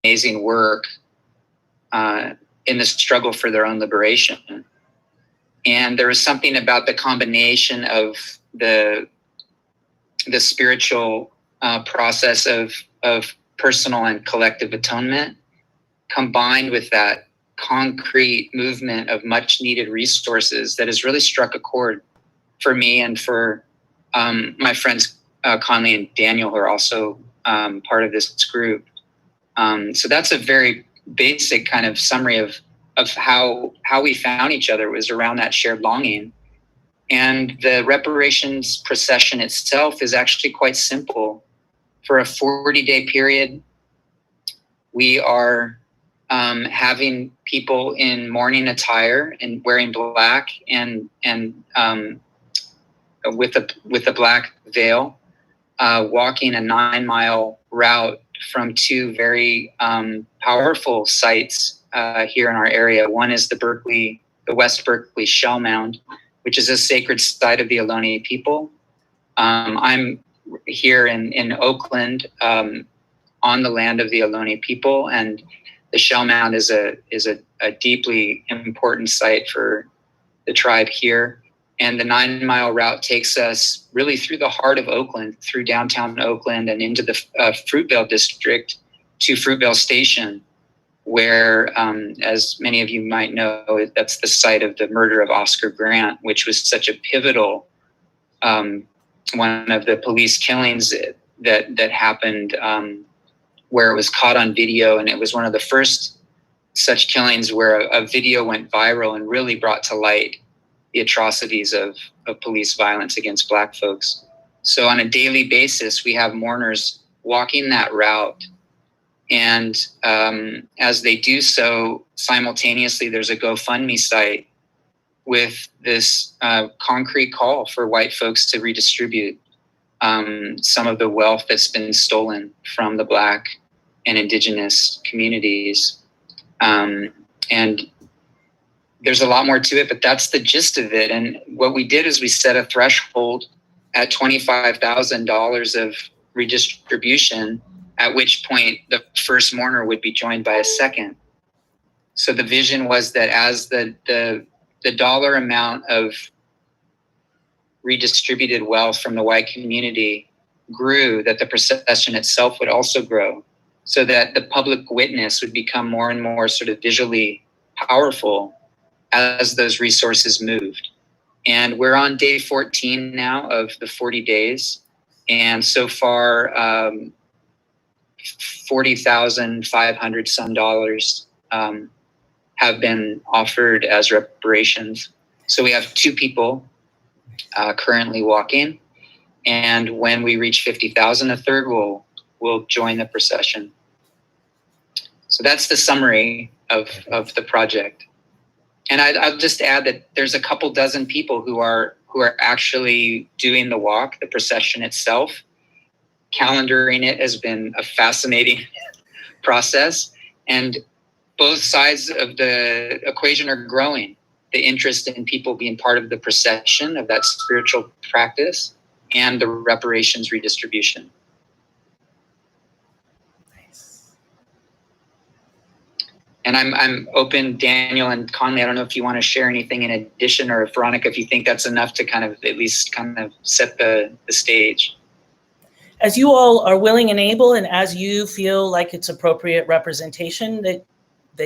amazing work in the struggle for their own liberation. And there was something about the combination of the spiritual process of personal and collective atonement, combined with that concrete movement of much needed resources, that has really struck a chord for me and for my friends Conley and Daniel, who are also part of this group. So that's a very basic kind of summary of how we found each other, was around that shared longing. And the reparations procession itself is actually quite simple. For a 40-day period, we are having people in mourning attire and wearing black and with a black veil, walking a 9-mile route from two very powerful sites here in our area. One is the West Berkeley Shell Mound, which is a sacred site of the Ohlone people. I'm here in Oakland on the land of the Ohlone people, and the Shell Mound is a deeply important site for the tribe here. And the 9-mile route takes us really through the heart of Oakland, through downtown Oakland and into the Fruitvale district to Fruitvale Station, where, as many of you might know, that's the site of the murder of Oscar Grant, which was such a pivotal, one of the police killings that happened, where it was caught on video. And it was one of the first such killings where a video went viral and really brought to light the atrocities of police violence against Black folks. So on a daily basis, we have mourners walking that route. And as they do so, simultaneously, there's a GoFundMe site with this concrete call for white folks to redistribute some of the wealth that's been stolen from the Black and Indigenous communities. And there's a lot more to it, but that's the gist of it. And what we did is we set a threshold at $25,000 of redistribution, at which point the first mourner would be joined by a second. So the vision was that as the dollar amount of redistributed wealth from the white community grew, that the procession itself would also grow, so that the public witness would become more and more sort of visually powerful as those resources moved. And we're on day 14 now of the 40 days. And so far, $40,500 some dollars have been offered as reparations. So we have 2 people currently walking. And when we reach 50,000, a third will join the procession. So that's the summary of the project. And I'll just add that there's a couple dozen people who are actually doing the walk, the procession itself. Calendaring it has been a fascinating process, and both sides of the equation are growing. The interest in people being part of the procession, of that spiritual practice, and the reparations redistribution. And I'm open, Daniel and Conley, I don't know if you want to share anything in addition, or Veronica, if you think that's enough to kind of at least kind of set the stage. As you all are willing and able, and as you feel like it's appropriate representation that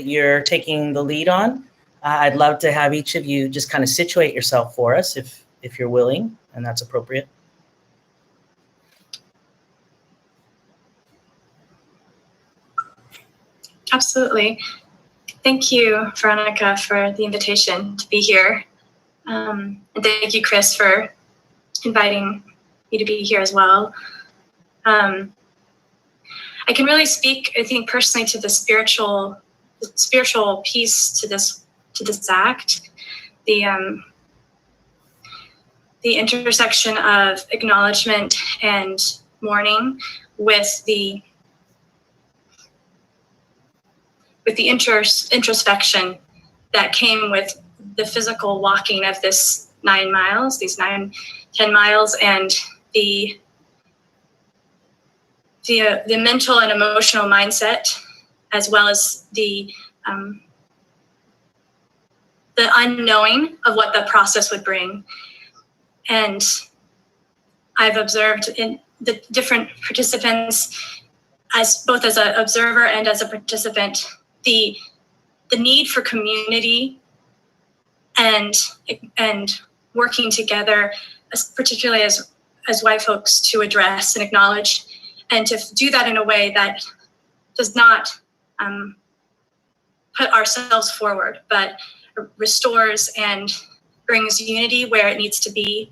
you're taking the lead on, I'd love to have each of you just kind of situate yourself for us if you're willing, and that's appropriate. Absolutely. Thank you, Veronica, for the invitation to be here. And thank you, Chris, for inviting me to be here as well. I can really speak, I think, personally to the spiritual piece to this act, the intersection of acknowledgement and mourning with the introspection that came with the physical walking of this 9 miles, these 10 miles, and the mental and emotional mindset as well as the unknowing of what the process would bring. And I've observed in the different participants, as both as an observer and as a participant, the need for community and working together, particularly as white folks, to address and acknowledge, and to do that in a way that does not put ourselves forward, but restores and brings unity where it needs to be,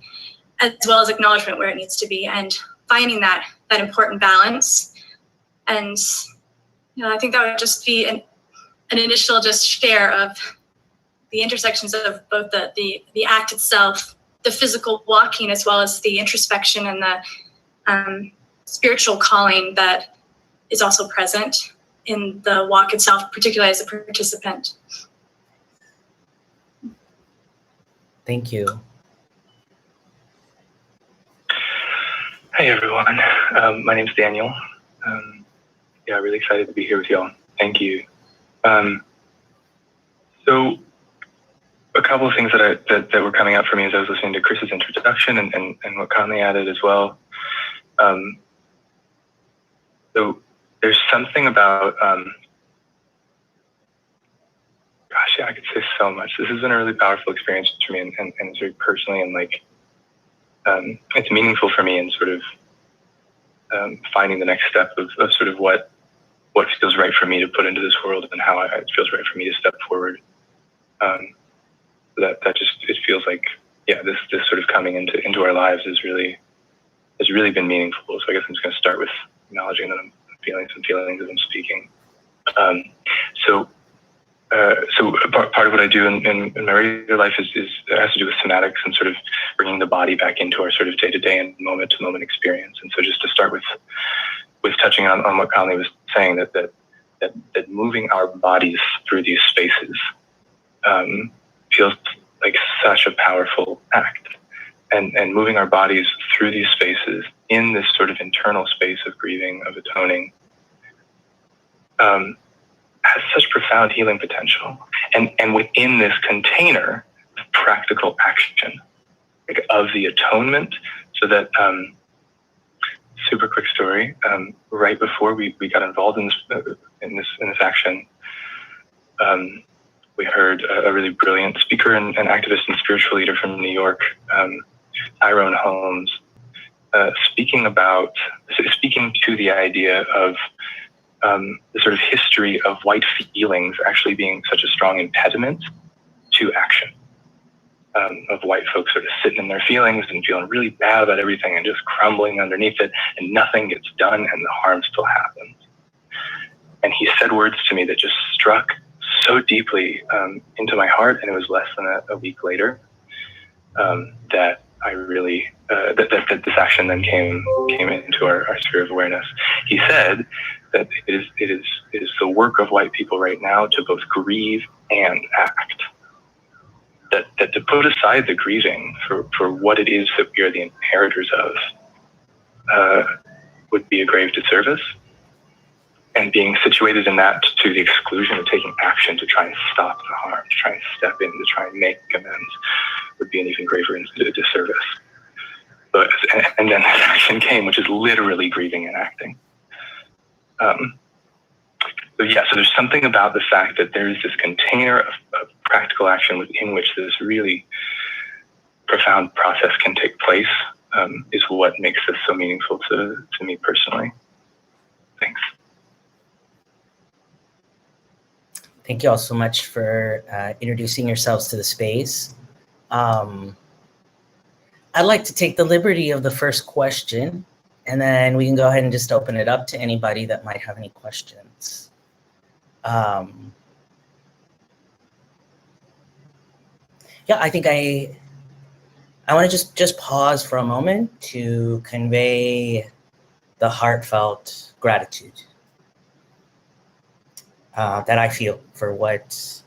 as well as acknowledgement where it needs to be, and finding that important balance. And I think that would just be an initial just share of the intersections of both the act itself, the physical walking, as well as the introspection and the spiritual calling that is also present in the walk itself, particularly as a participant. Thank you. Hey everyone, my name's Daniel. Really excited to be here with y'all. Thank you. So a couple of things that were coming up for me as I was listening to Chris's introduction and what Conley added as well. So there's something about, I could say so much. This has been a really powerful experience for me, and it's very personally, and it's meaningful for me in sort of finding the next step of sort of what feels right for me to put into this world and how it feels right for me to step forward. That just, it feels like, this sort of coming into our lives has really been meaningful. So I guess I'm just going to start with acknowledging that I'm feeling some feelings as I'm speaking. So part of what I do in my regular life is has to do with somatics and sort of bringing the body back into our sort of day-to-day and moment-to-moment experience. And so just to start with touching on what Conley was saying, that moving our bodies through these spaces feels like such a powerful act. And moving our bodies through these spaces in this sort of internal space of grieving, of atoning, has such profound healing potential. And within this container of practical action, like of the atonement, so that, super quick story, right before we got involved in this action, we heard a really brilliant speaker and activist and spiritual leader from New York, Tyrone Holmes, speaking to the idea of the sort of history of white feelings actually being such a strong impediment to action, of white folks sort of sitting in their feelings and feeling really bad about everything and just crumbling underneath it, and nothing gets done and the harm still happens. And he said words to me that just struck so deeply into my heart, and it was less than a week later that I really that this action then came into our sphere of awareness. He said that it is the work of white people right now to both grieve and act. That to put aside the grieving for what it is that we are the inheritors of would be a grave disservice. And being situated in that to the exclusion of taking action to try and stop the harm, to try and step in, to try and make amends, would be an even graver disservice. And then this action came, which is literally grieving and acting. So there's something about the fact that there is this container of practical action within which this really profound process can take place, is what makes this so meaningful to me personally. Thanks. Thank you all so much for introducing yourselves to the space. I'd like to take the liberty of the first question, and then we can go ahead and just open it up to anybody that might have any questions. I think I want to just pause for a moment to convey the heartfelt gratitude that I feel for what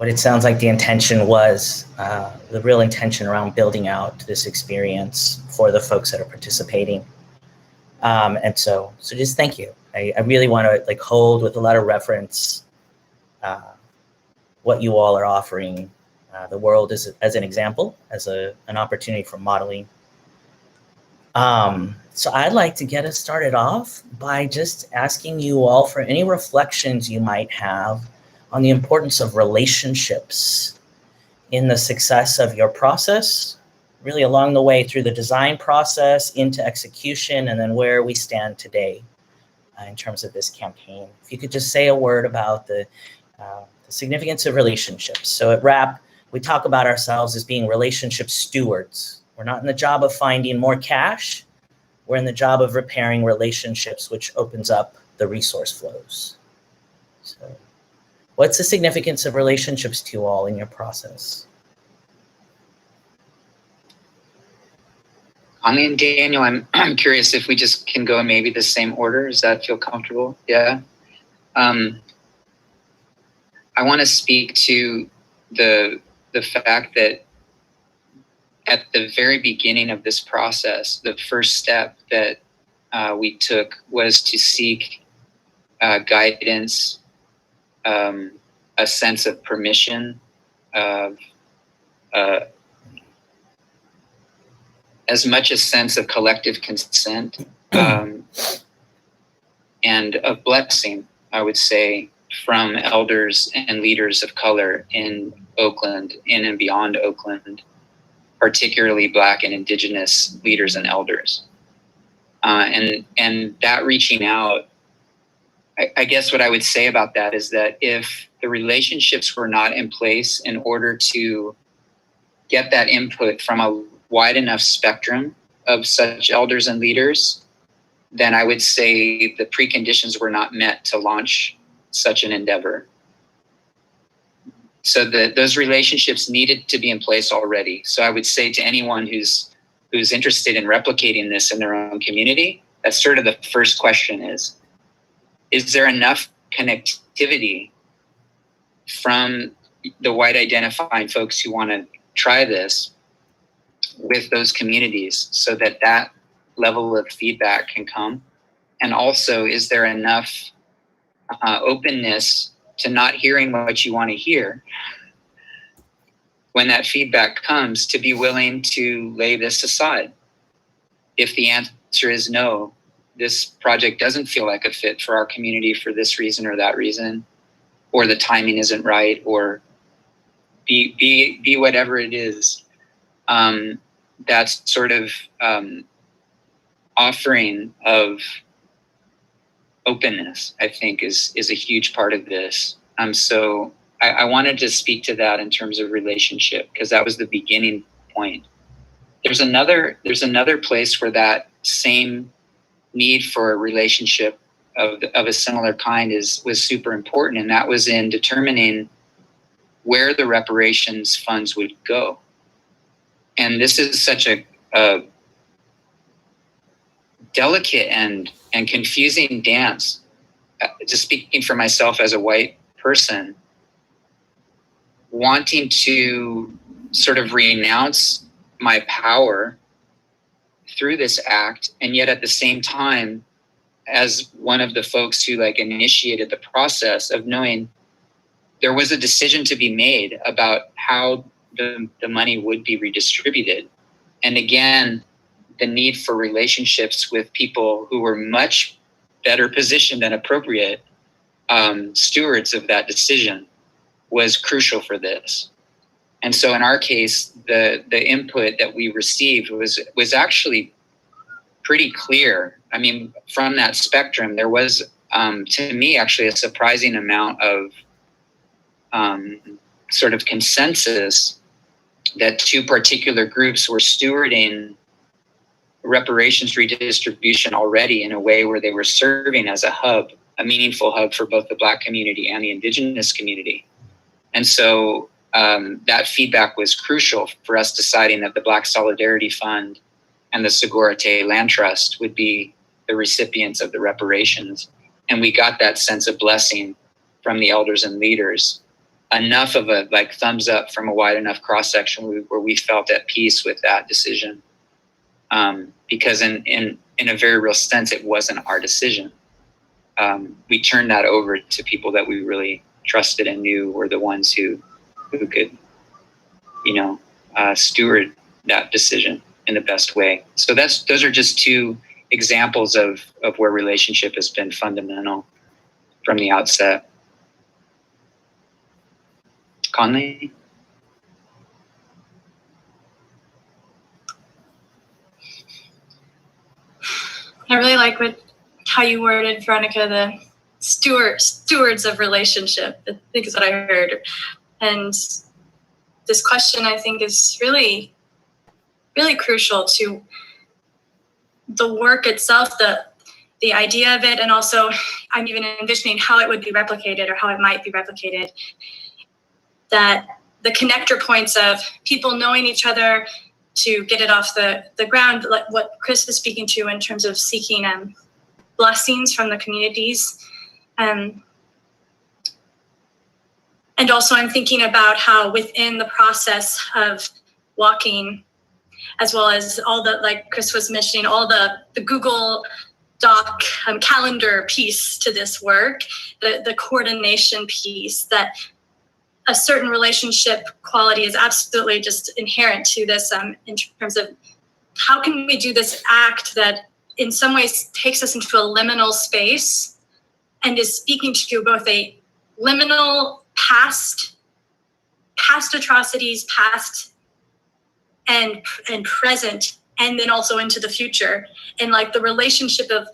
it sounds like the intention was, the real intention around building out this experience for the folks that are participating. And so just thank you. I really want to like hold with a lot of reverence what you all are offering the world as an example, as an opportunity for modeling. So I'd like to get us started off by just asking you all for any reflections you might have on the importance of relationships in the success of your process, really along the way through the design process into execution, and then where we stand today in terms of this campaign. If you could just say a word about the significance of relationships. So at RAP, we talk about ourselves as being relationship stewards. We're not in the job of finding more cash. We're in the job of repairing relationships, which opens up the resource flows. So what's the significance of relationships to you all in your process? Conley and Daniel, I'm curious if we just can go in maybe the same order. Does that feel comfortable? Yeah. I want to speak to the fact that at the very beginning of this process, the first step that we took was to seek guidance, a sense of permission, as much a sense of collective consent, and of blessing, I would say, from elders and leaders of color in Oakland, in and beyond Oakland, particularly Black and Indigenous leaders and elders. And that reaching out, I guess what I would say about that is that if the relationships were not in place in order to get that input from a wide enough spectrum of such elders and leaders, then I would say the preconditions were not met to launch such an endeavor. So those relationships needed to be in place already. So I would say to anyone who's interested in replicating this in their own community, that's sort of the first question is there enough connectivity from the white identifying folks who want to try this with those communities so that that level of feedback can come? And also, is there enough openness to not hearing what you want to hear when that feedback comes, to be willing to lay this aside? If the answer is no, this project doesn't feel like a fit for our community for this reason or that reason, or the timing isn't right, or be whatever it is, that's sort of offering of openness, I think, is a huge part of this. So I wanted to speak to that in terms of relationship, because that was the beginning point. There's another place where that same need for a relationship of a similar kind was super important, and that was in determining where the reparations funds would go. And this is such a delicate and confusing dance. Just speaking for myself as a white person, wanting to sort of renounce my power through this act, and yet at the same time, as one of the folks who initiated the process of knowing there was a decision to be made about how the money would be redistributed. And again, the need for relationships with people who were much better positioned and appropriate stewards of that decision was crucial for this. And so in our case, the input that we received was actually pretty clear. I mean, from that spectrum, there was, to me, actually a surprising amount of sort of consensus that two particular groups were stewarding reparations redistribution already in a way where they were serving as a hub, a meaningful hub for both the Black community and the Indigenous community. And so that feedback was crucial for us deciding that the Black Solidarity Fund and the Segura Te Land Trust would be the recipients of the reparations. And we got that sense of blessing from the elders and leaders, enough of a thumbs up from a wide enough cross-section where we felt at peace with that decision. Because in a very real sense, it wasn't our decision. we turned that over to people that we really trusted and knew were the ones who could, steward that decision in the best way. So those are just two examples of where relationship has been fundamental from the outset. Conley? I really like how you worded, Veronica, the stewards of relationship, I think is what I heard. And this question, I think, is really, really crucial to the work itself, the idea of it, and also I'm even envisioning how it would be replicated or how it might be replicated. That the connector points of people knowing each other to get it off the ground, like what Chris was speaking to in terms of seeking blessings from the communities. And also I'm thinking about how within the process of walking, as well as all the, like Chris was mentioning, all the Google Doc calendar piece to this work, the coordination piece, that a certain relationship quality is absolutely just inherent to this in terms of how can we do this act that in some ways takes us into a liminal space and is speaking to both a liminal past atrocities, past and present, and then also into the future, and like the relationship of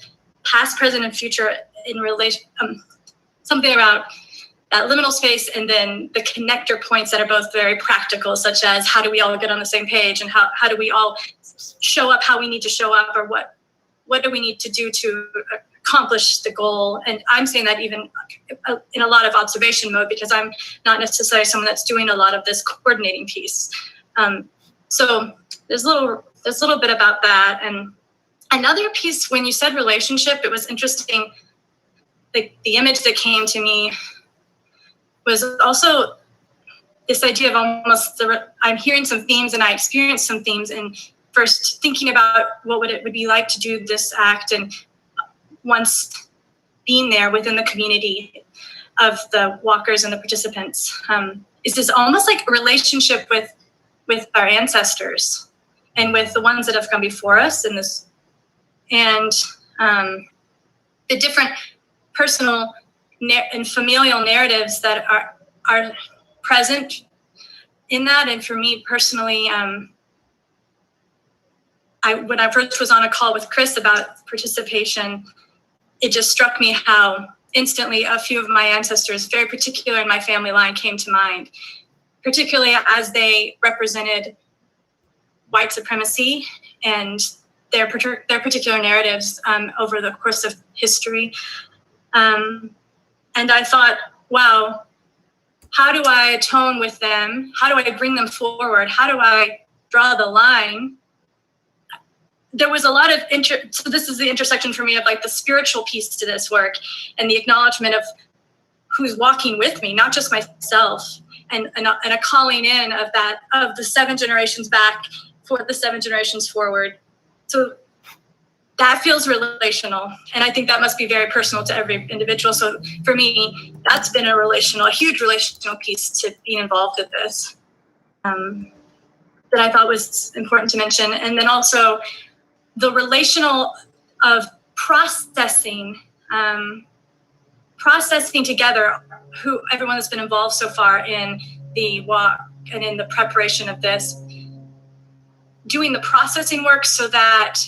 past, present, and future in relation, something about that liminal space, and then the connector points that are both very practical, such as how do we all get on the same page, and how do we all show up how we need to show up, or what do we need to do to accomplish the goal. And I'm saying that even in a lot of observation mode, because I'm not necessarily someone that's doing a lot of this coordinating piece. So there's a little bit about that. And another piece, when you said relationship, it was interesting. The image that came to me was also this idea of almost I'm hearing some themes, and I experienced some themes in first thinking about what it would be like to do this act, and once being there within the community of the walkers and the participants, is this almost like a relationship with our ancestors and with the ones that have come before us in this, and the different personal and familial narratives that are present in that. And for me personally, when I first was on a call with Chris about participation, it just struck me how instantly a few of my ancestors, very particular in my family line, came to mind, particularly as they represented white supremacy and their particular narratives over the course of history. And I thought, wow, how do I atone with them? How do I bring them forward? How do I draw the line? There was a lot of so this is the intersection for me of like the spiritual piece to this work and the acknowledgement of who's walking with me, not just myself, and a calling in of the 7 generations back for the 7 generations forward. So that feels relational, and I think that must be very personal to every individual. So for me, that's been a huge relational piece to being involved with this, that I thought was important to mention. And then also the relational of processing together who everyone that's been involved so far in the walk and in the preparation of this, doing the processing work so that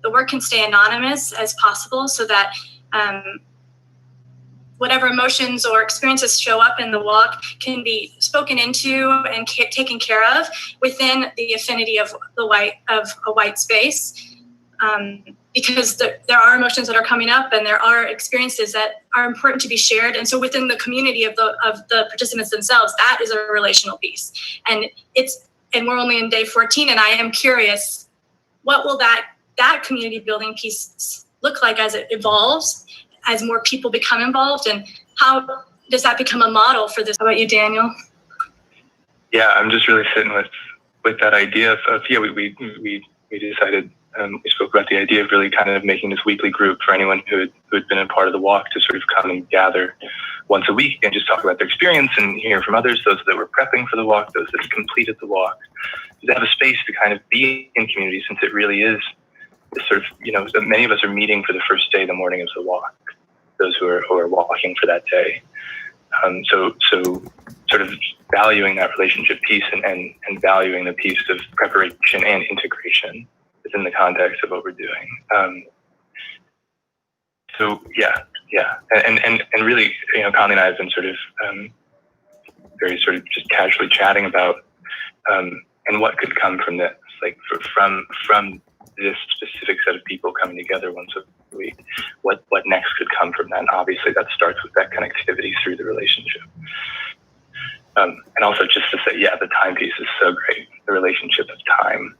the work can stay anonymous as possible, so that whatever emotions or experiences show up in the walk can be spoken into and taken care of within the affinity of a white space, because there are emotions that are coming up and there are experiences that are important to be shared. And so within the community of the participants themselves, that is a relational piece. And we're only in day 14, and I am curious, what will that community building piece look like as it evolves, as more people become involved, and how does that become a model for this? How about you, Daniel? Yeah, I'm just really sitting with that idea of we decided we spoke about the idea of really kind of making this weekly group for anyone who had been a part of the walk to sort of come and gather once a week and just talk about their experience and hear from others, those that were prepping for the walk, those that had completed the walk, to have a space to kind of be in community, since it really is this sort of, many of us are meeting for the first day, the morning of the walk, those who are walking for that day. So sort of valuing that relationship piece and valuing the piece of preparation and integration within the context of what we're doing. And really, Conley and I have been sort of very sort of just casually chatting about and what could come from this, like from this specific set of people coming together once a week, what next could come from that. And obviously that starts with that connectivity through the relationship. And also just to say, the time piece is so great, the relationship of time.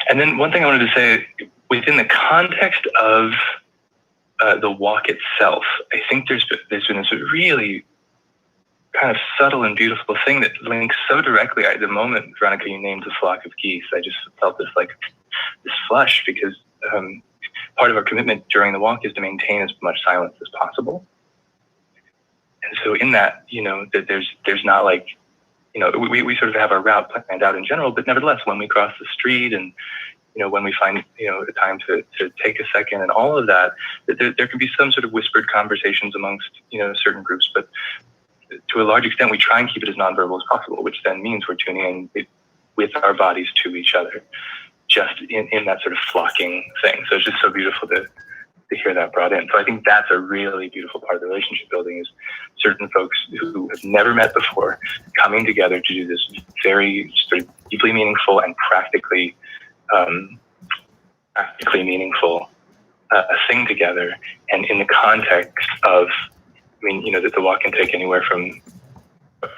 And then one thing I wanted to say, within the context of the walk itself, I think there's been this really kind of subtle and beautiful thing that links so directly. At the moment, Veronica, you named the flock of geese, I just felt this flush, because part of our commitment during the walk is to maintain as much silence as possible. And so in that, that there's not like, we sort of have our route planned out in general, but nevertheless, when we cross the street and, when we find, the time to take a second and all of that, there can be some sort of whispered conversations amongst, certain groups, but to a large extent, we try and keep it as nonverbal as possible, which then means we're tuning in with our bodies to each other, just in that sort of flocking thing. So it's just so beautiful to hear that brought in. So I think that's a really beautiful part of the relationship building, is certain folks who have never met before coming together to do this very sort of deeply meaningful and practically meaningful thing together. And in the context of, that the walk can take anywhere from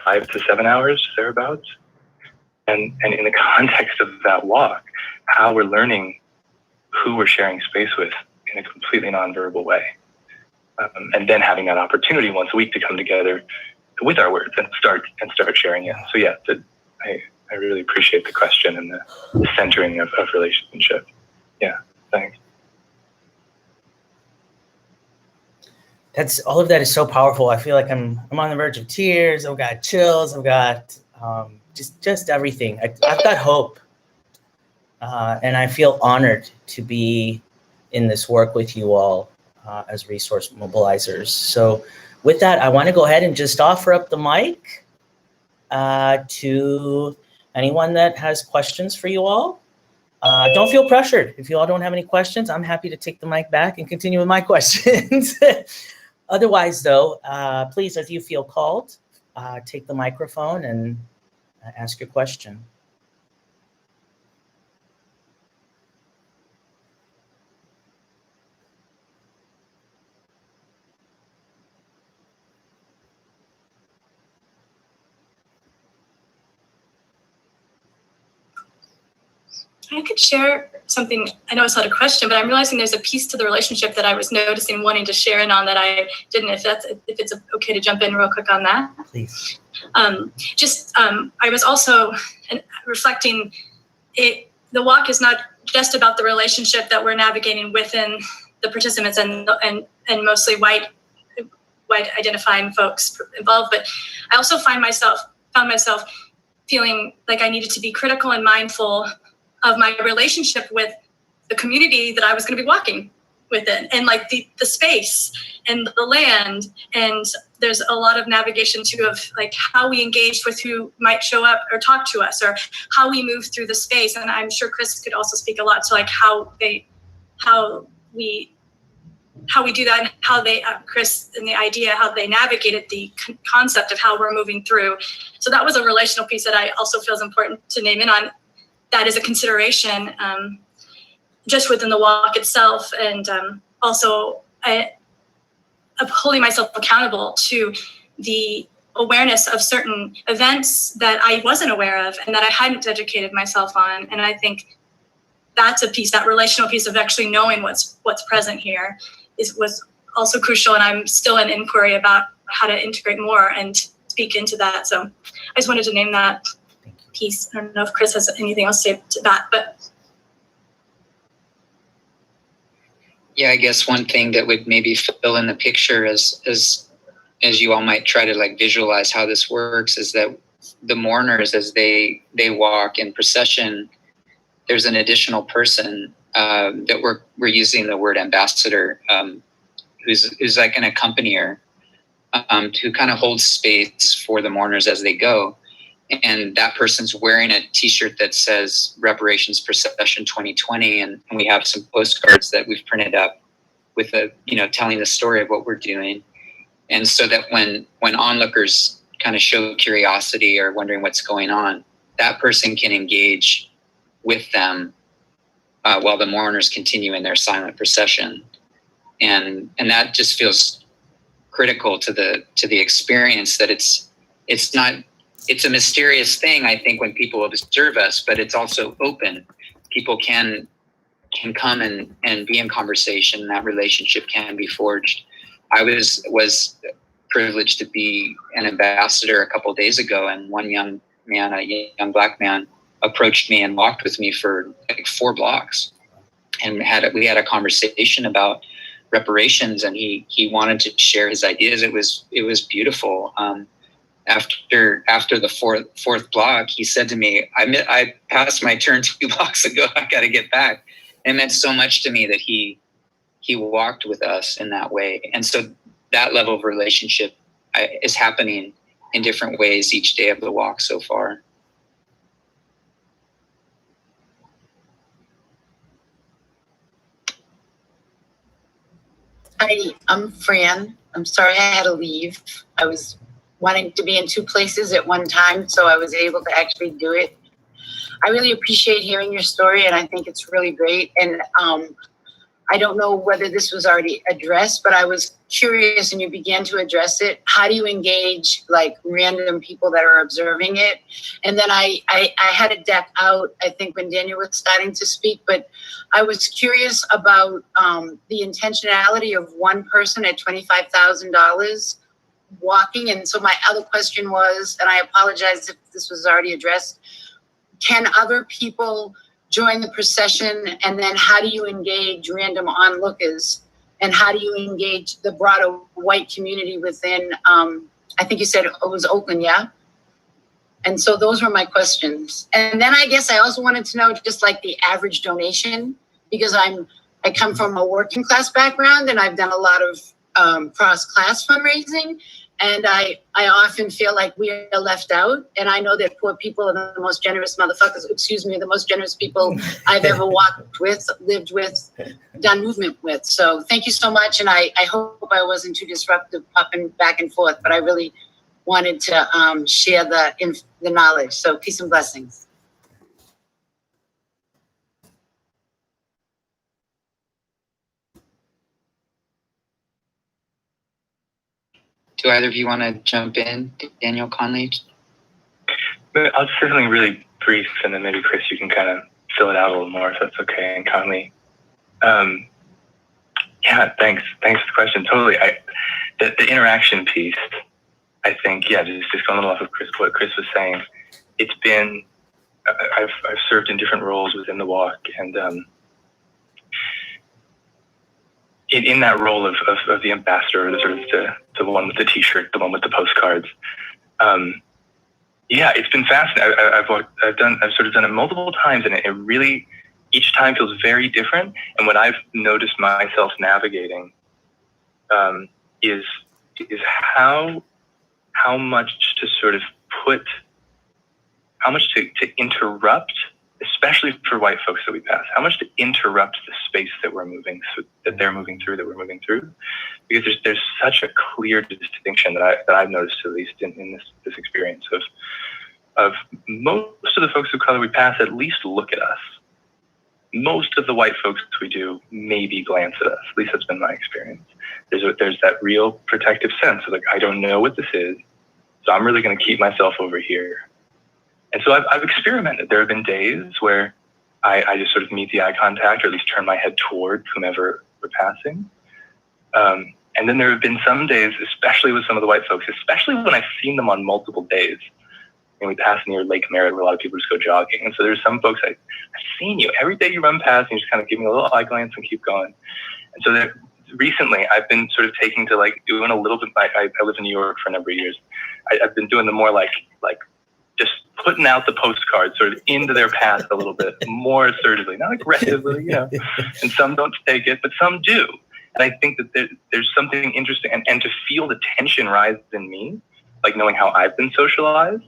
5 to 7 hours, thereabouts. And in the context of that walk, how we're learning who we're sharing space with in a completely nonverbal way. And then having that opportunity once a week to come together with our words and start sharing it. So I really appreciate the question and the centering of relationship. Yeah, thanks. All of that is so powerful. I feel like I'm on the verge of tears. I've got chills. I've got just everything. I've got hope, and I feel honored to be in this work with you all as resource mobilizers. So with that, I want to go ahead and just offer up the mic to anyone that has questions for you all. Don't feel pressured. If you all don't have any questions, I'm happy to take the mic back and continue with my questions. Otherwise, though, please, if you feel called, take the microphone and ask your question. I could share something. I know it's not a question, but I'm realizing there's a piece to the relationship that I was noticing, wanting to share in on, that I didn't. If it's okay to jump in real quick on that. Please. I was also reflecting it. The walk is not just about the relationship that we're navigating within the participants and mostly white identifying folks involved, but I also found myself feeling like I needed to be critical and mindful of my relationship with the community that I was going to be walking within, and like the space and the land. And there's a lot of navigation too of like how we engage with who might show up or talk to us, or how we move through the space. And I'm sure Chris could also speak a lot to like how we do that, and how they, Chris, and the idea, how they navigated the concept of how we're moving through. So that was a relational piece that I also feel is important to name in on. That is a consideration just within the walk itself, and also of holding myself accountable to the awareness of certain events that I wasn't aware of and that I hadn't educated myself on. And I think that's a piece, that relational piece of actually knowing what's present here was also crucial. And I'm still in inquiry about how to integrate more and speak into that. So I just wanted to name that. piece. I don't know if Chris has anything else to say to that, but. Yeah, I guess one thing that would maybe fill in the picture as you all might try to like visualize how this works is that the mourners, as they walk in procession, there's an additional person that we're using the word ambassador, who's like an accompanier, who kind of holds space for the mourners as they go. And that person's wearing a t-shirt that says Reparations Procession 2020. And we have some postcards that we've printed up with telling the story of what we're doing. And so that when onlookers kind of show curiosity or wondering what's going on, that person can engage with them while the mourners continue in their silent procession. And that just feels critical to the experience, that it's a mysterious thing, I think, when people observe us, but it's also open. People can come and be in conversation. That relationship can be forged. I was privileged to be an ambassador a couple of days ago, and one young man, a young Black man, approached me and walked with me for like 4 blocks, and we had a conversation about reparations, and he wanted to share his ideas. It was beautiful. After the fourth block, he said to me, I passed my turn 2 blocks ago. I got to get back. And it meant so much to me that he walked with us in that way. And so that level of relationship is happening in different ways each day of the walk so far. Hi, I'm Fran. I'm sorry I had to leave. I was wanting to be in 2 places at one time, so I was able to actually do it. I really appreciate hearing your story, and I think it's really great. And I don't know whether this was already addressed, but I was curious, and you began to address it. How do you engage like random people that are observing it? And then I had a deck out, I think, when Daniel was starting to speak, but I was curious about the intentionality of one person at $25,000 walking. And so my other question was, and I apologize if this was already addressed, can other people join the procession? And then how do you engage random onlookers? And how do you engage the broader white community within, I think you said it was Oakland, yeah? And so those were my questions. And then I guess I also wanted to know just like the average donation, because I come from a working class background, and I've done a lot of cross-class fundraising. And I often feel like we are left out. And I know that poor people are the most generous the most generous people I've ever walked with, lived with, done movement with. So thank you so much. And I hope I wasn't too disruptive popping back and forth, but I really wanted to share the knowledge. So peace and blessings. Do either of you want to jump in, Daniel Conley? I'll say something really brief, and then maybe Chris, you can kind of fill it out a little more, if that's okay. And Conley, yeah, thanks for the question. Totally, the interaction piece, I think, yeah, just going a little off of what Chris was saying. It's been, I've served in different roles within the walk, and in that role of the ambassador, the sort of the one with the t-shirt, the one with the postcards. Yeah, it's been fascinating. I've sort of done it multiple times, and it really, each time feels very different. And what I've noticed myself navigating is how much to sort of how much to interrupt, especially for white folks that we pass, how much to interrupt the space that we're moving through, because there's such a clear distinction that I've noticed, at least in this experience of most of the folks of color we pass at least look at us. Most of the white folks we do maybe glance at us. At least that's been my experience. There's that real protective sense of like, I don't know what this is, so I'm really going to keep myself over here. And so I've experimented. There have been days where I just sort of meet the eye contact, or at least turn my head toward whomever we're passing. And then there have been some days, especially with some of the white folks, especially when I've seen them on multiple days, we pass near Lake Merritt where a lot of people just go jogging. And so there's some folks, I've seen you every day you run past and you just kind of give me a little eye glance and keep going. And so recently I've been sort of taking to like doing a little bit, I lived in New York for a number of years. I've been doing the more like just putting out the postcards sort of into their path a little bit more assertively, not aggressively, and some don't take it, but some do. And I think that there's something interesting, and to feel the tension rise in me, like knowing how I've been socialized,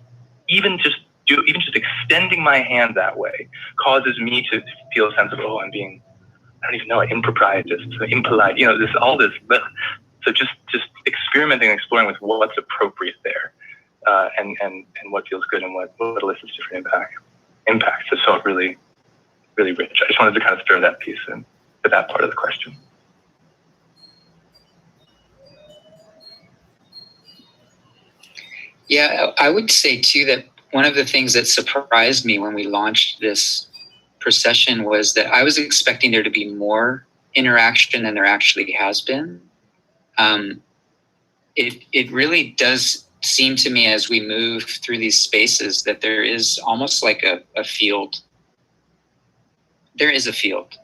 even just extending my hand that way causes me to feel a sense of, I'm being, I don't even know, improprietous, impolite, So just experimenting and exploring with what's appropriate there, and what feels good and what elicits different impacts. It felt really, really rich. I just wanted to kind of throw that piece in to that part of the question. Yeah, I would say too that one of the things that surprised me when we launched this procession was that I was expecting there to be more interaction than there actually has been. It really does seem to me as we move through these spaces that there is almost like a field. There is a field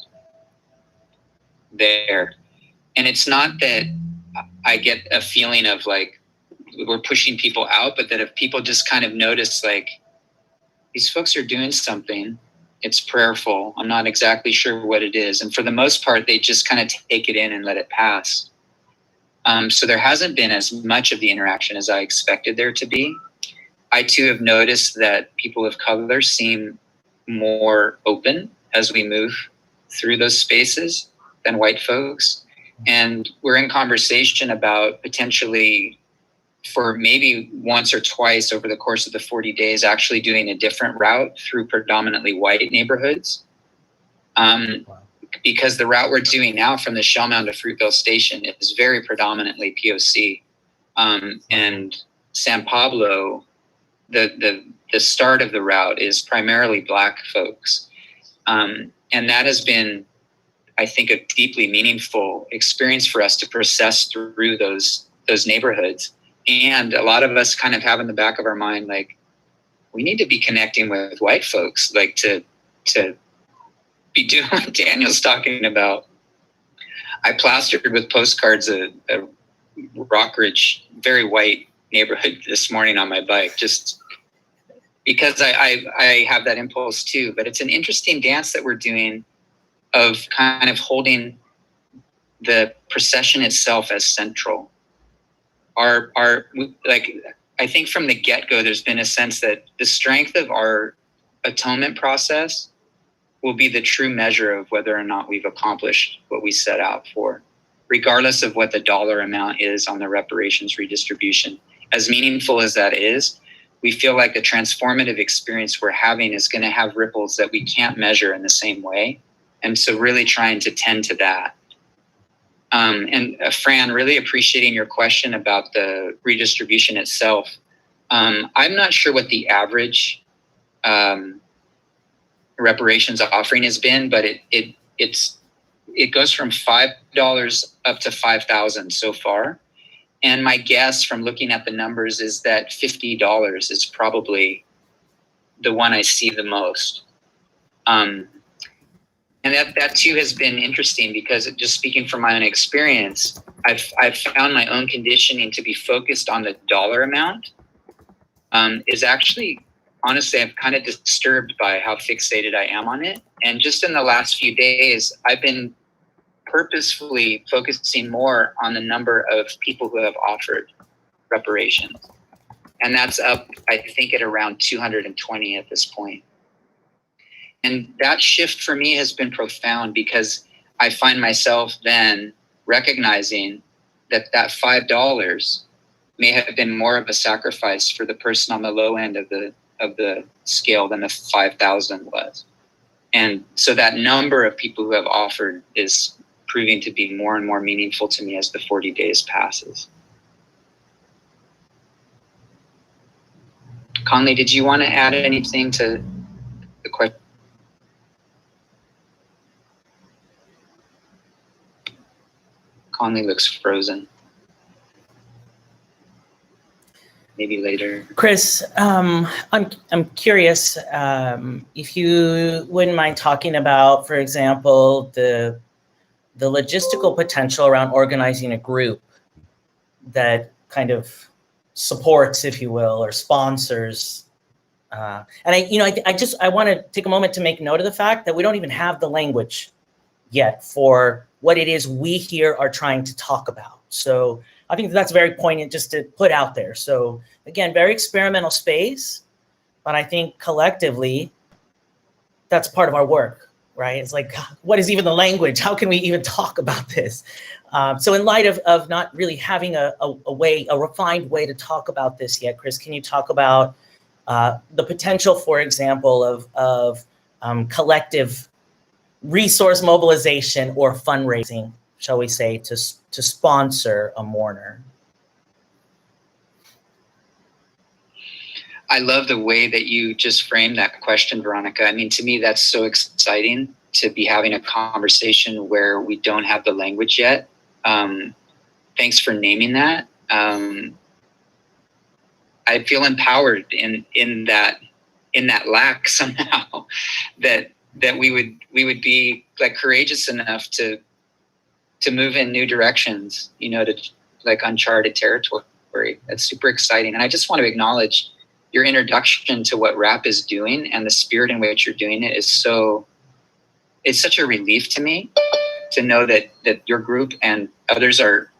there. And it's not that I get a feeling of like we're pushing people out, but that if people just kind of notice like these folks are doing something, it's prayerful. I'm not exactly sure what it is. And for the most part, they just kind of take it in and let it pass. So there hasn't been as much of the interaction as I expected there to be. I too have noticed that people of color seem more open as we move through those spaces than white folks. And we're in conversation about potentially, for maybe once or twice over the course of the 40 days, actually doing a different route through predominantly white neighborhoods. Because the route we're doing now from the Shell Mound to Fruitville Station is very predominantly POC. And San Pablo, the start of the route is primarily Black folks. And that has been, I think, a deeply meaningful experience for us to process through those neighborhoods. And a lot of us kind of have in the back of our mind, like, we need to be connecting with white folks, like to be doing what Daniel's talking about. I plastered with postcards a Rockridge, very white neighborhood this morning on my bike, just because I have that impulse too. But it's an interesting dance that we're doing of kind of holding the procession itself as central. I think from the get-go, there's been a sense that the strength of our atonement process will be the true measure of whether or not we've accomplished what we set out for, regardless of what the dollar amount is on the reparations redistribution. As meaningful as that is, we feel like the transformative experience we're having is going to have ripples that we can't measure in the same way. And so really trying to tend to that. And Fran, really appreciating your question about the redistribution itself. I'm not sure what the average reparations offering has been, but it goes from $5 up to $5,000 so far. And my guess from looking at the numbers is that $50 is probably the one I see the most. And that too has been interesting because just speaking from my own experience, I've found my own conditioning to be focused on the dollar amount is actually, honestly, I'm kind of disturbed by how fixated I am on it. And just in the last few days, I've been purposefully focusing more on the number of people who have offered reparations. And that's up, I think, at around 220 at this point. And that shift for me has been profound because I find myself then recognizing that $5 may have been more of a sacrifice for the person on the low end of the scale than the 5,000 was. And so that number of people who have offered is proving to be more and more meaningful to me as the 40 days passes. Conley, did you want to add anything to the question? Conley looks frozen. maybe later. Chris, I'm curious if you wouldn't mind talking about, for example, the logistical potential around organizing a group that kind of supports, if you will, or sponsors. And I want to take a moment to make note of the fact that we don't even have the language yet for what it is we here are trying to talk about. So I think that's very poignant just to put out there. So again, very experimental space, but I think collectively that's part of our work, right? It's like, what is even the language? How can we even talk about this? So in light of not really having a refined way to talk about this yet, Chris, can you talk about the potential, for example, of collective resource mobilization or fundraising, shall we say, to sponsor a mourner? I love the way that you just framed that question, Veronica. I mean, to me, that's so exciting to be having a conversation where we don't have the language yet. Thanks for naming that. I feel empowered in that lack somehow, that we would be like courageous enough to move in new directions, to like uncharted territory. That's super exciting. And I just want to acknowledge your introduction to what RAP is doing and the spirit in which you're doing it it's such a relief to me to know that your group and others are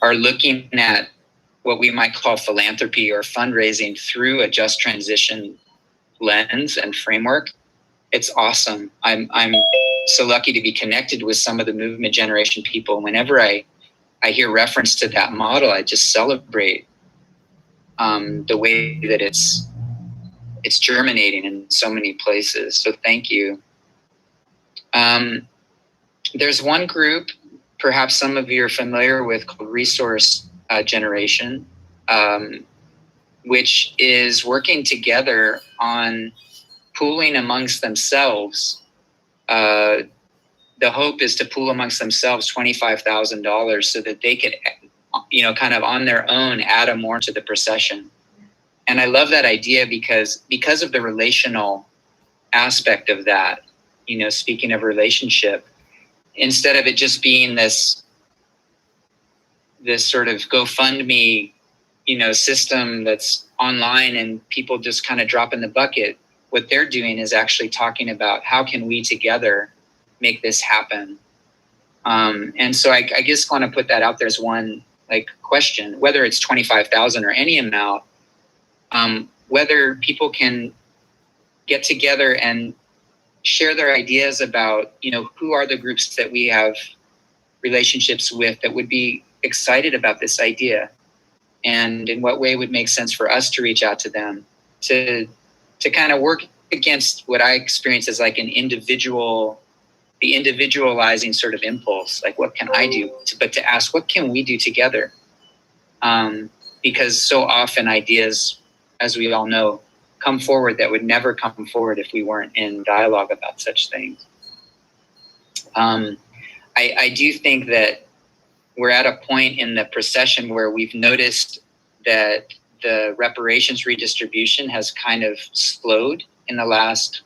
looking at what we might call philanthropy or fundraising through a just transition lens and framework. It's awesome. I'm so lucky to be connected with some of the movement generation people. Whenever I hear reference to that model, I just celebrate the way that it's germinating in so many places. So thank you. There's one group, perhaps some of you are familiar with, called Resource Generation, which is working together on pooling amongst themselves. The hope is to pool amongst themselves $25,000 so that they could, kind of on their own add a more to the procession. And I love that idea because of the relational aspect of that, speaking of relationship, instead of it just being this sort of GoFundMe, system that's online and people just kind of drop in the bucket, what they're doing is actually talking about how can we together make this happen. And so I just want to put that out there as one question, whether it's 25,000 or any amount, whether people can get together and share their ideas about, who are the groups that we have relationships with that would be excited about this idea, and in what way would make sense for us to reach out to them to kind of work against what I experience as like the individualizing sort of impulse, like what can I do, but to ask what can we do together, because so often ideas, as we all know, come forward that would never come forward if we weren't in dialogue about such things. I do think that we're at a point in the procession where we've noticed that the reparations redistribution has kind of slowed in the last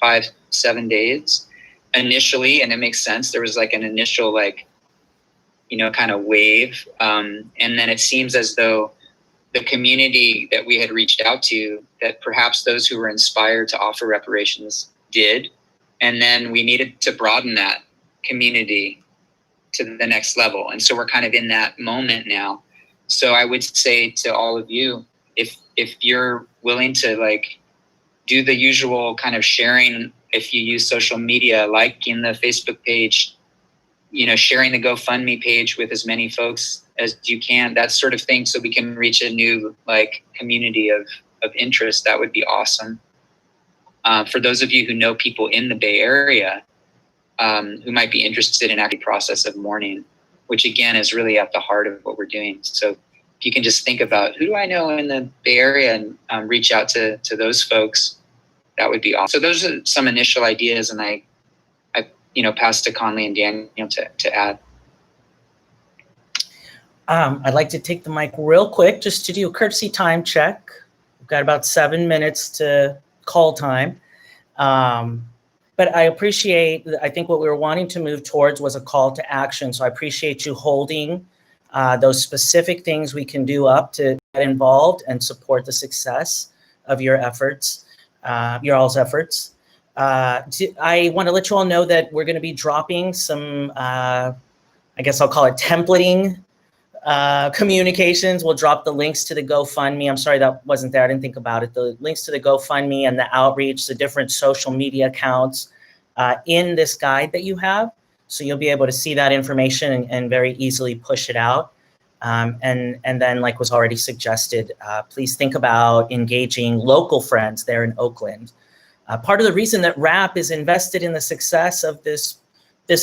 5-7 days. Initially, and it makes sense, there was like an initial kind of wave. And then it seems as though the community that we had reached out to, that perhaps those who were inspired to offer reparations did. And then we needed to broaden that community to the next level. And so we're kind of in that moment now. So I would say to all of you, if you're willing to do the usual kind of sharing, if you use social media, liking the Facebook page, sharing the GoFundMe page with as many folks as you can, that sort of thing, so we can reach a new community of interest, that would be awesome. For those of you who know people in the Bay Area who might be interested in the process of mourning, which again is really at the heart of what we're doing. So if you can just think about who do I know in the Bay Area and reach out to those folks, that would be awesome. So those are some initial ideas, and I pass to Conley and Daniel to add. I'd like to take the mic real quick just to do a courtesy time check. We've got about 7 minutes to call time. But I appreciate, I think what we were wanting to move towards was a call to action. So I appreciate you holding those specific things we can do up to get involved and support the success of your efforts, your all's efforts. I want to let you all know that we're going to be dropping some, I guess I'll call it templating communications. We'll drop the links to the GoFundMe. I'm sorry that wasn't there. I didn't think about it. The links to the GoFundMe and the outreach, the different social media accounts in this guide that you have. So you'll be able to see that information and very easily push it out. And then, like was already suggested, please think about engaging local friends there in Oakland. Part of the reason that RAP is invested in the success of this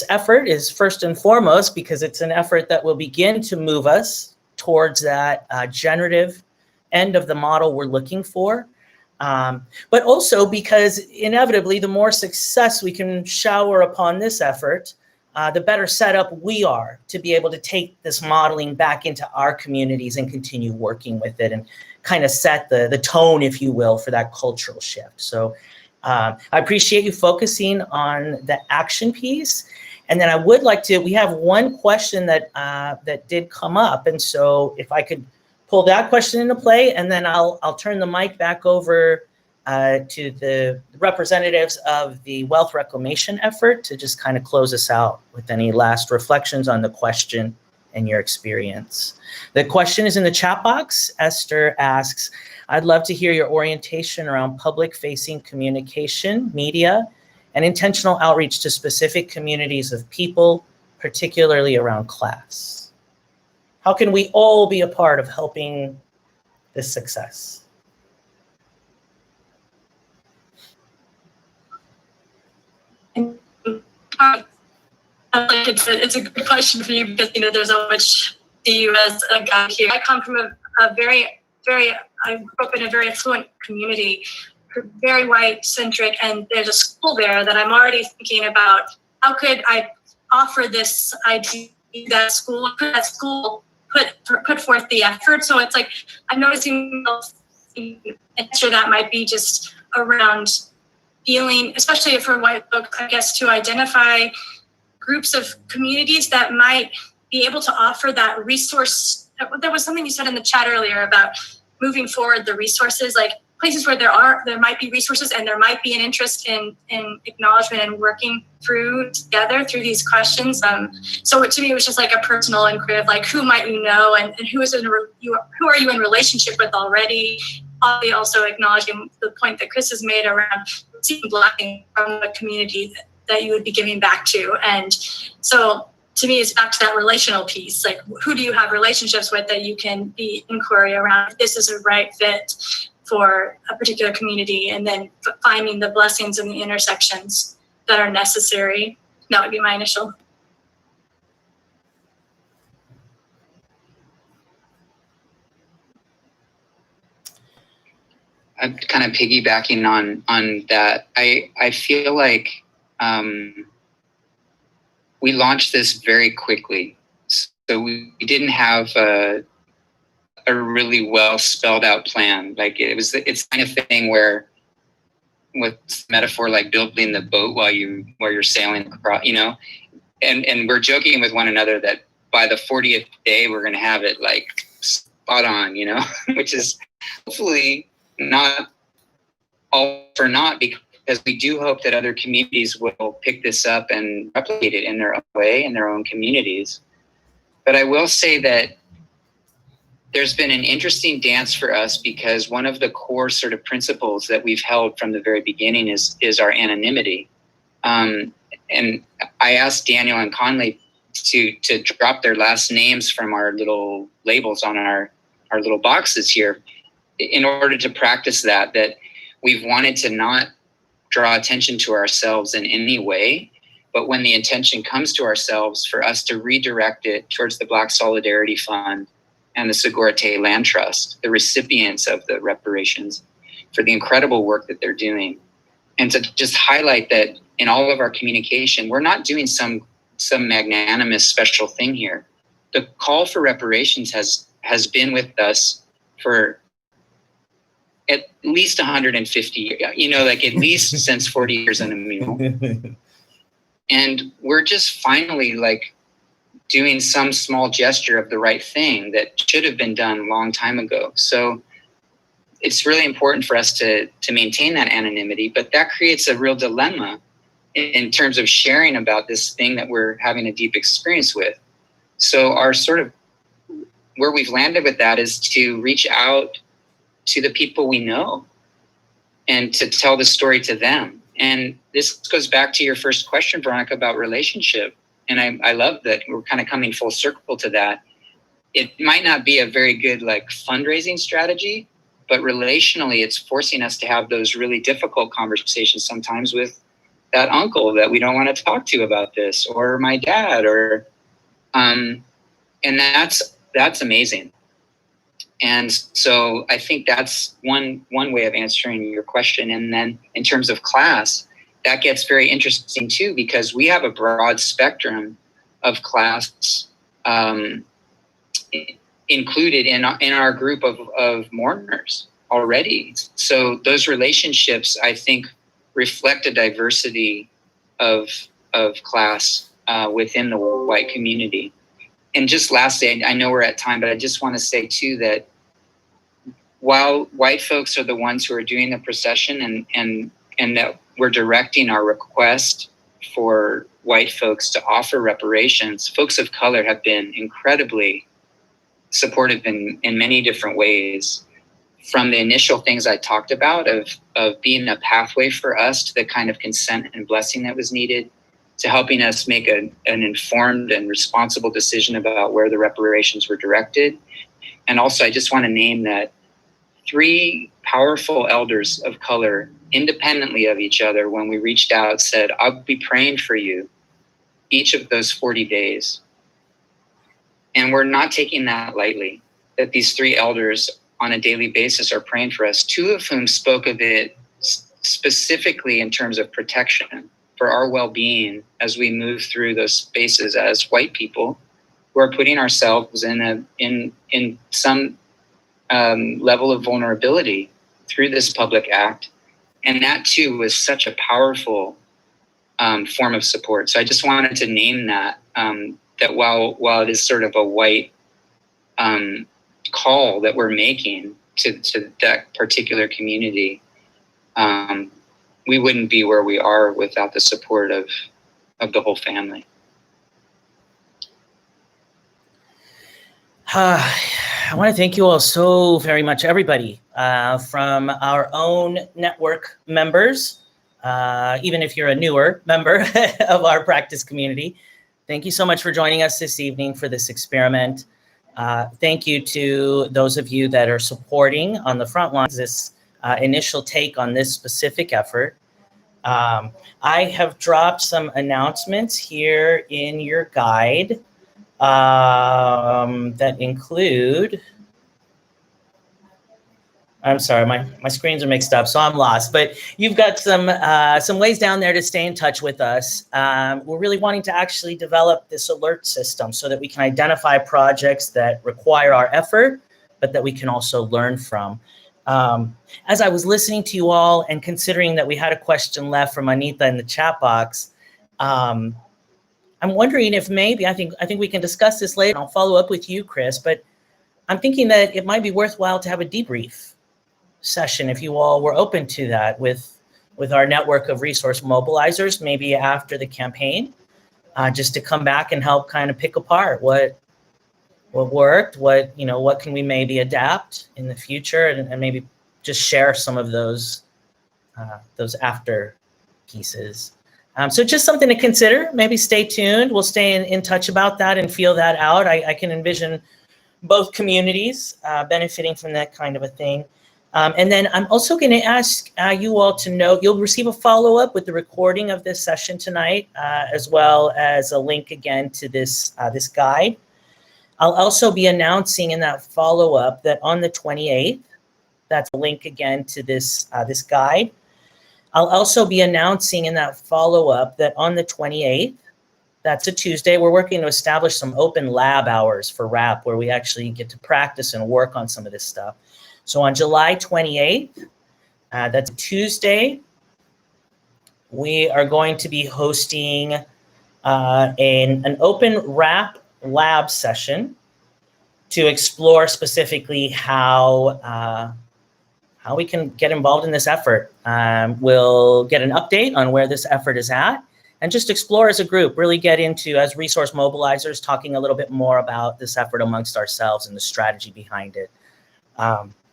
effort is first and foremost because it's an effort that will begin to move us towards that generative end of the model we're looking for. But also because inevitably the more success we can shower upon this effort, the better set up we are to be able to take this modeling back into our communities and continue working with it and kind of set the tone, if you will, for that cultural shift. So I appreciate you focusing on the action piece. And then I would like to, we have one question that that did come up. And so if I could pull that question into play, and then I'll turn the mic back over to the representatives of the wealth reclamation effort to just kind of close us out with any last reflections on the question and your experience. The question is in the chat box. Esther asks, I'd love to hear your orientation around public-facing communication, media, and intentional outreach to specific communities of people, particularly around class. How can we all be a part of helping this success? It's a good question for you because there's so much to you as a guy here. I come from a very I grew up in a very affluent community, very white centric, and there's a school there that I'm already thinking about. How could I offer this idea that school put forth the effort? So it's like I'm noticing an answer that might be just around feeling, especially for white folks, I guess, to identify groups of communities that might be able to offer that resource. There was something you said in the chat earlier about moving forward the resources, like places where there might be resources and there might be an interest in acknowledgement and working through together through these questions. So to me, it was just like a personal inquiry of like, who might you know and who are you in relationship with already? Also acknowledging the point that Chris has made around receiving blessing from the community that you would be giving back to. And so to me, it's back to that relational piece. Like, who do you have relationships with that you can be inquiry around? If this is a right fit for a particular community, and then finding the blessings and the intersections that are necessary. That would be my initial. I'm kind of piggybacking on that. I feel like we launched this very quickly. So we didn't have a really well spelled out plan. Like it's kind of thing where, with metaphor like building the boat while you're sailing across, and we're joking with one another that by the 40th day we're going to have it like spot on, which is hopefully not all for naught, because we do hope that other communities will pick this up and replicate it in their own way, in their own communities. But I will say that there's been an interesting dance for us, because one of the core sort of principles that we've held from the very beginning is our anonymity. And I asked Daniel and Conley to drop their last names from our little labels on our little boxes here, in order to practice that we've wanted to not draw attention to ourselves in any way, but when the intention comes to ourselves, for us to redirect it towards the Black Solidarity Fund and the Segurite Land Trust, the recipients of the reparations, for the incredible work that they're doing. And to just highlight that in all of our communication, we're not doing some magnanimous special thing here. the call for reparations has been with us for at least 150, like at least since 40 years in a mule. And we're just finally like doing some small gesture of the right thing that should have been done a long time ago. So it's really important for us to maintain that anonymity, but that creates a real dilemma in terms of sharing about this thing that we're having a deep experience with. So our sort of where we've landed with that is to reach out to the people we know and to tell the story to them. And this goes back to your first question, Veronica, about relationship. And I love that we're kind of coming full circle to that. It might not be a very good like fundraising strategy, but relationally, it's forcing us to have those really difficult conversations sometimes with that uncle that we don't want to talk to about this, or my dad, or and that's amazing. And so I think that's one way of answering your question. And then in terms of class, that gets very interesting too, because we have a broad spectrum of class included in our group of mourners already. So those relationships, I think, reflect a diversity of class within the white community. And just lastly, I know we're at time, but I just want to say too that while white folks are the ones who are doing the procession and that we're directing our request for white folks to offer reparations, folks of color have been incredibly supportive in many different ways. From the initial things I talked about of being a pathway for us to the kind of consent and blessing that was needed, to helping us make an informed and responsible decision about where the reparations were directed. And also, I just want to name that 3 powerful elders of color, independently of each other, when we reached out, said, I'll be praying for you each of those 40 days. And we're not taking that lightly, that these 3 elders on a daily basis are praying for us, 2 of whom spoke of it specifically in terms of protection for our well-being as we move through those spaces as white people who are putting ourselves in some level of vulnerability through this public act. And that too was such a powerful form of support. So I just wanted to name that, that while it is sort of a white call that we're making to that particular community, we wouldn't be where we are without the support of the whole family. I want to thank you all so very much, everybody, from our own network members, even if you're a newer member of our practice community. Thank you so much for joining us this evening for this experiment. Thank you to those of you that are supporting on the front lines this initial take on this specific effort. I have dropped some announcements here in your guide that include, I'm sorry, my screens are mixed up, so I'm lost, but you've got some ways down there to stay in touch with us. We're really wanting to actually develop this alert system so that we can identify projects that require our effort, but that we can also learn from. As I was listening to you all and considering that we had a question left from Anita in the chat box, I'm wondering if maybe, I think we can discuss this later. I'll follow up with you, Chris, but I'm thinking that it might be worthwhile to have a debrief session if you all were open to that with our network of resource mobilizers, maybe after the campaign, just to come back and help kind of pick apart what worked, what can we maybe adapt in the future, and maybe just share some of those after pieces. So just something to consider. Maybe stay tuned. We'll stay in touch about that and feel that out. I can envision both communities benefiting from that kind of a thing. And then I'm also going to ask you all to know, you'll receive a follow-up with the recording of this session tonight, as well as a link again to this guide. I'll also be announcing in that follow-up that on the 28th, that's a link again to this guide. I'll also be announcing in that follow-up that on the 28th, That's a Tuesday. We're working to establish some open lab hours for RAP where we actually get to practice and work on some of this stuff. So on July 28th, that's Tuesday, we are going to be hosting an open RAP lab session to explore specifically how we can get involved in this effort. We'll get an update on where this effort is at and just explore as a group, really get into, as resource mobilizers, talking a little bit more about this effort amongst ourselves and the strategy behind it.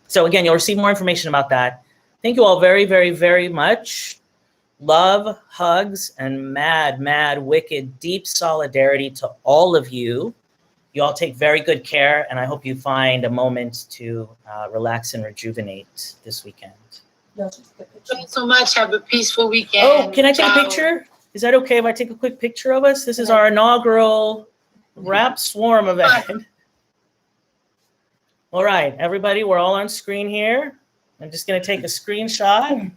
So again, you'll receive more information about that. Thank you all very, very, very much. Love, hugs, and mad, mad, wicked, deep solidarity to all of you. You all take very good care, and I hope you find a moment to relax and rejuvenate this weekend. Thanks so much. Have a peaceful weekend. Oh, can I take Ciao. a picture? Is that okay if I take a quick picture of us? This is our inaugural RAP Swarm event. All right, everybody, we're all on screen here. I'm just going to take a screenshot.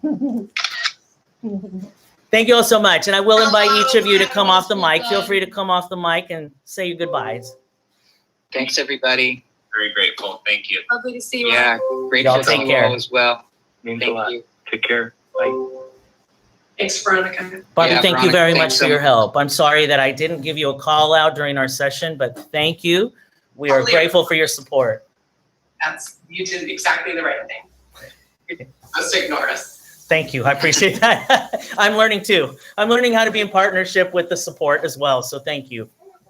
Thank you all so much. And I will invite each of you to come off the mic. Feel free to come off the mic and say your goodbyes. Thanks, everybody. Very grateful. Thank you. Lovely to see you. Yeah, Y'all grateful to take you care. all as well. Means a Thank lot. you. Take care. Bye. Thanks, Veronica. Bobby, Yeah, thank you Veronica, very thanks much so for your much. help. I'm sorry that I didn't give you a call out during our session, but thank you. We are Totally. grateful for your support. You did exactly the right thing. Just ignore us. Thank you. I appreciate that. I'm learning too. I'm learning how to be in partnership with the support as well. So thank you.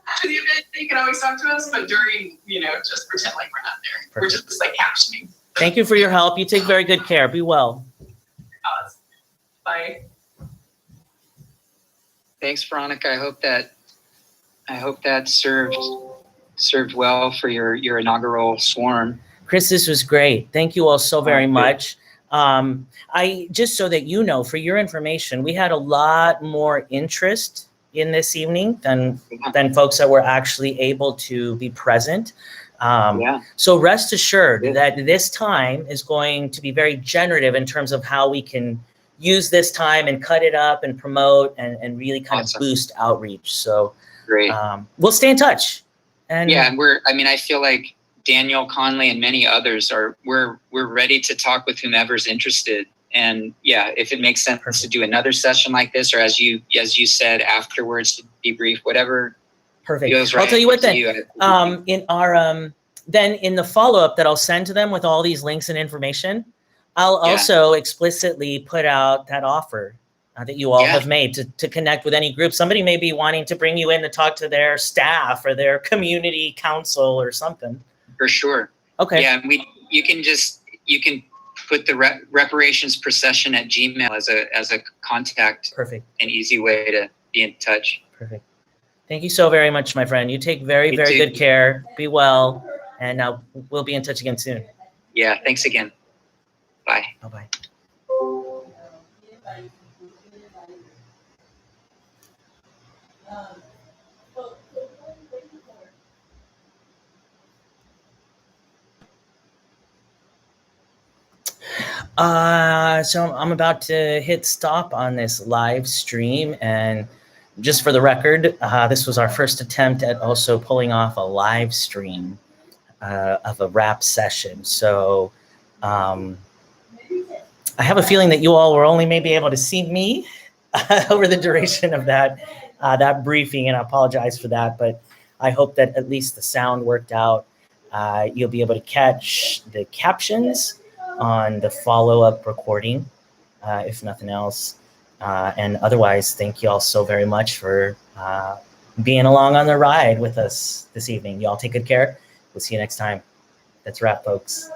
After the event, you can always talk to us, but during, just pretend like we're not there. Perfect. We're just like captioning. Thank you for your help. You take very good care. Be well. Bye. Thanks, Veronica. I hope that served well for your inaugural swarm. Chris, this was great. Thank you all so very Thank you. much. I just so that you know, for your information, we had a lot more interest in this evening than folks that were actually able to be present. Yeah. So rest assured Yeah. that this time is going to be very generative in terms of how we can use this time and cut it up and promote and really kind Awesome. of boost outreach. So Great. we'll stay in touch. And Yeah, and I feel like Daniel Conley and many others we're ready to talk with whomever's interested. And yeah, if it makes sense to do another session like this, or as you said afterwards to debrief, whatever. perfect. feels right I'll tell you what to then. you. In our then in the follow-up that I'll send to them with all these links and information, I'll Yeah. also explicitly put out that offer that you all Yeah. have made to connect with any group. Somebody may be wanting to bring you in to talk to their staff or their community council or something. For sure. Okay. Yeah, and you can put the reparations procession at Gmail as a contact, Perfect. an easy way to be in touch. Perfect. Thank you so very much, my friend. You take very, You very too. good care. Be well. And we'll be in touch again soon. Yeah, thanks again. Bye. Bye-bye. So I'm about to hit stop on this live stream, and just for the record, this was our first attempt at also pulling off a live stream of a rap session. So I have a feeling that you all were only maybe able to see me over the duration of that briefing, and I apologize for that, but I hope that at least the sound worked out. You'll be able to catch the captions on the follow-up recording, if nothing else. And otherwise, thank you all so very much for being along on the ride with us this evening. Y'all take good care. We'll see you next time. That's a wrap, folks.